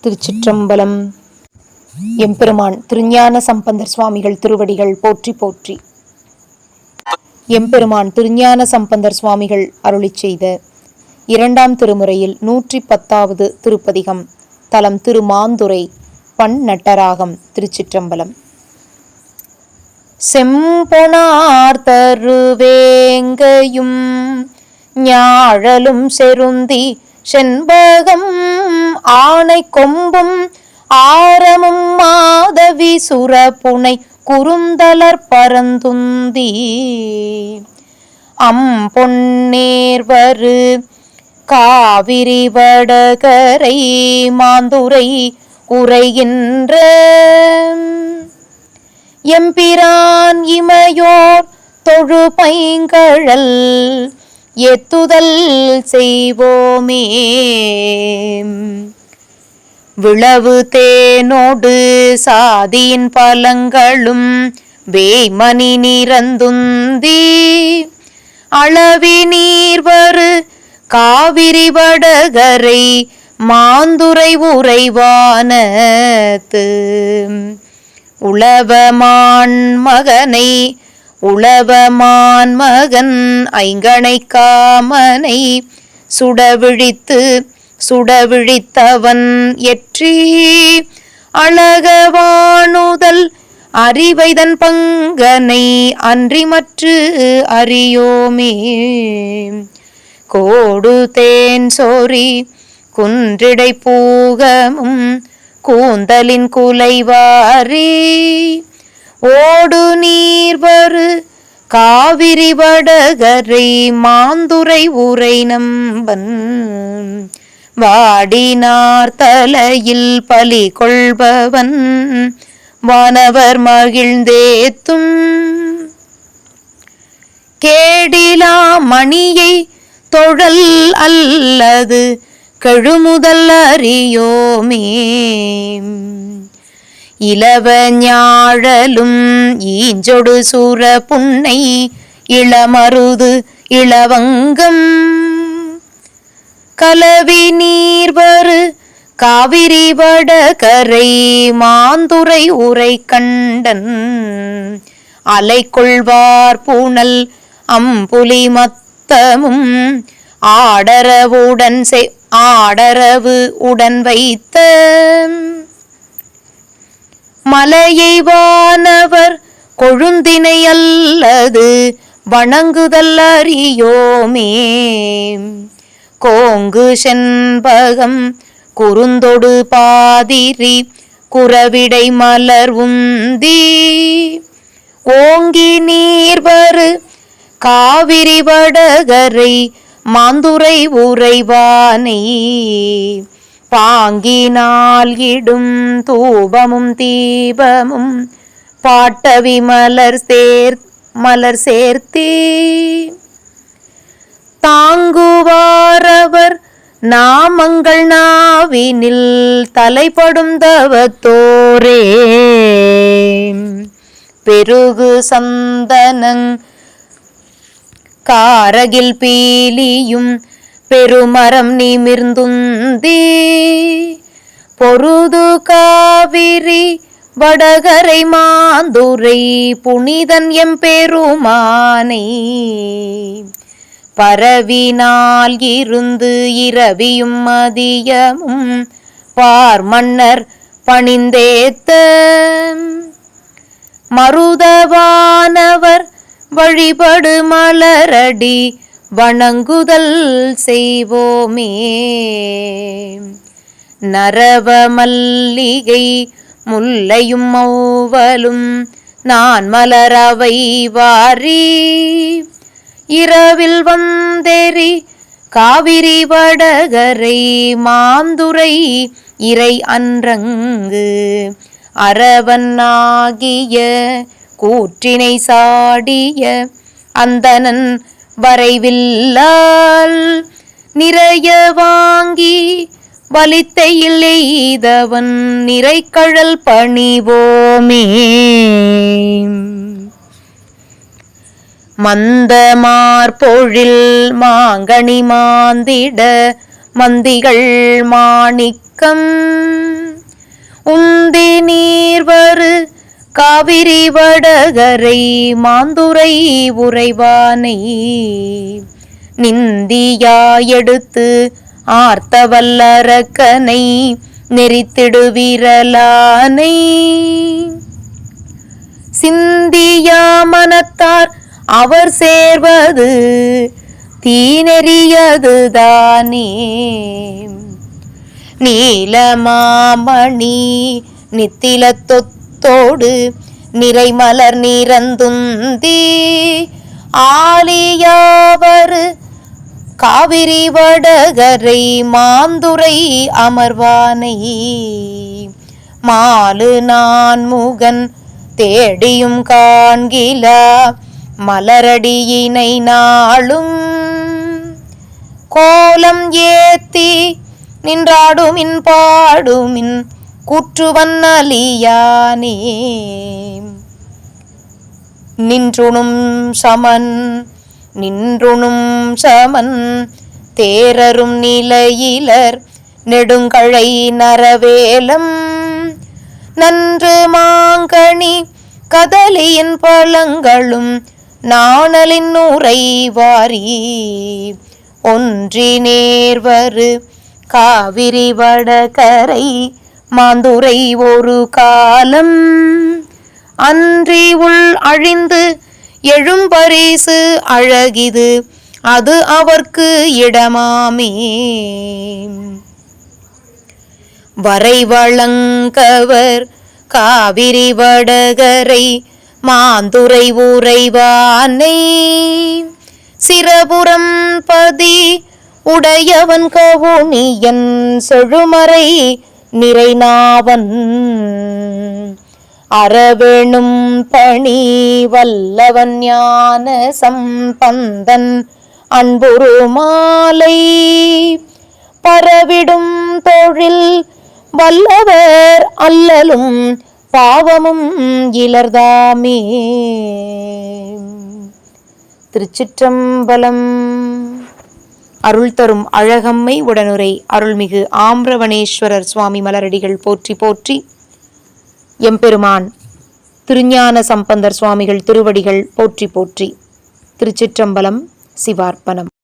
திருச்சிற்றம்பலம். எம்பெருமான் திருஞான சம்பந்தர் சுவாமிகள் திருவடிகள் போற்றி போற்றி. எம்பெருமான் திருஞான சம்பந்தர் சுவாமிகள் அருளிச் செய்த இரண்டாம் திருமுறையில் 110வது திருப்பதிகம். தலம் திருமாந்துறை. பண் நட்டராகம். திருச்சிற்றம்பலம். செம்பொனார் தருவேங்கையும் ஞாழலும் செருந்தி செண்பகம் ஆனை கொம்பும் ஆரமும் மாதவி சுரப்புனை குறுந்தலர் பரந்துந்தி அம்பொன்னேர்வரு காவிரி வடகரை மாந்துரை உரைகின்ற எம்பிரான் இமையோர் தொழு பைங்கழல் எத்துதல் செய்வோமே. விளவு தேனோடு சாதியின் பலங்களும் வேய்மணி நிறந்துந்தி அளவி நீர்வரு காவிரி வடகரை மாந்துரை உறைவானத்து உளவமான் மகனை உளவமான் மகன் ஐங்கணை காமனை சுடவிழித்தவன் எற்றி அழகவானுதல் அறிவைதன் பங்கனை அன்றி மற்று அறியோமே. கோடு தேன் சோரி குன்றிடை பூகமும் கூந்தலின் குலைவாரி ஓடு நீர்வரு காவிரி வடகரை மாந்துரை உரை நம்பன் வாடினார் தலையில் பலி கொள்பவன் வானவர் மகிழ்ந்தேத்தும் கேடிலா மணியை தொழல் அல்லது கெழுமுதல் அறியோமே. இளவ ஞாழலும் ஈஞ்சொடு சூர புன்னை இளமருது இளவங்கம் கலவி நீர்வரு காவிரி வடகரை மாந்துரை உரை கண்டன் அலைக்கொள்வார் பூணல் அம்புலி மத்தமும் ஆடரவு உடன் வைத்த மலையை வானவர் கொழுந்தினை அல்லது வணங்குதல் அறியோமே. கோங்கு செண்பகம் குறுந்தொடு பாதிரி குறவிடை மலர் உந்தி ஓங்கி நீர்வரு காவிரி வடகரை மாந்துரை உறைவானை பாங்கினால் இடும் தூபமும் தீபமும் பாட்டவி மலர் சேர்த்தே தாங்குவாரவர் நாமங்கள் நாவினில் தலைப்படும் தவத்தோரே. பெருகு சந்தனங் காரகில் பீலியும் பெருமரம் நிமிர்ந்துந்தி பொருது காவிரி வடகரை மாந்துரை புனிதன் எம்பெருமானை பரவினால் இருந்து இரவியும் மதியமும் பார்மன்னர் பணிந்தேத்த மருதவானவர் வழிபடு மலரடி வணங்குதல் செய்வோமே. நரவ மல்லிகை முல்லையும் மௌவலும் நான் மலரவை வாரி இரவில் வந்தேறி காவிரி வடகரை மாந்துரை இறை அன்றங்கு அரவனாகிய கூற்றினை சாடிய அந்தணன் வரைவில்லால் நிறைய வாங்கி வலித்தையில் எய்தவன் நிறைக்கழல் பணிவோமே. மந்தமார்பொழில் மாங்கனி மாந்திட மந்திகள் மாணிக்கம் உந்தி நீர்வரு காவிரி வடகரை மாந்துரை உறைவானை நிந்தியாயெடுத்து ஆர்த்தவல்லரக்கனை நெறித்திடுவிரலானை சிந்தியா மனத்தார் அவர் சேர்வது தீநெறியதுதானே. நீலமாமணி நித்திலத்தொத்தோடு நிறைமலர் நிறந்துந்தி ஆலியாவரு காவிரி வடகரை மாந்துரை அமர்வானை மாலு நான்முகன் தேடியும் காண்கிலா மலரடியினை நாளும் கோலம் ஏத்தி நின்றாடுமின் பாடுமின் கூற்றுவன்னலியானே நின்றுணும் சமன் தேரரும் நிலையிலர் நெடுங்கழை நரவேலம் நன்று மாங்கனி கதலியின் பழங்களும் நாணலின் உறைவாரி ஒன்றி நேர்வரு காவிரி வடகரை மாந்துரை ஒரு காலம் அன்றி உள் அழிந்து எழும்பரிசு அழகிது அது அவர்க்கு இடமாமே. வரைவளங்கவர் காவிரி வடகரை மாந்துரை உறைவானை சிரபுரம் பதி உடையவன் கவுனியன் செழுமறை நிறைநாவன் அறவேணும் பணி வல்லவன் ஞான சம்பந்தன் அன்புரு மாலை பரவிடும் தொழில் வல்லவர் அல்லலும் பாவமும் இலர்தாமே. திருச்சிற்றம்பலம். அருள் தரும் அழகம்மை உடனுரை அருள்மிகு ஆம்ரவணேஸ்வரர் சுவாமி மலரடிகள் போற்றி போற்றி. எம்பெருமான் திருஞான சம்பந்தர் சுவாமிகள் திருவடிகள் போற்றி போற்றி. திருச்சிற்றம்பலம். சிவார்ப்பணம்.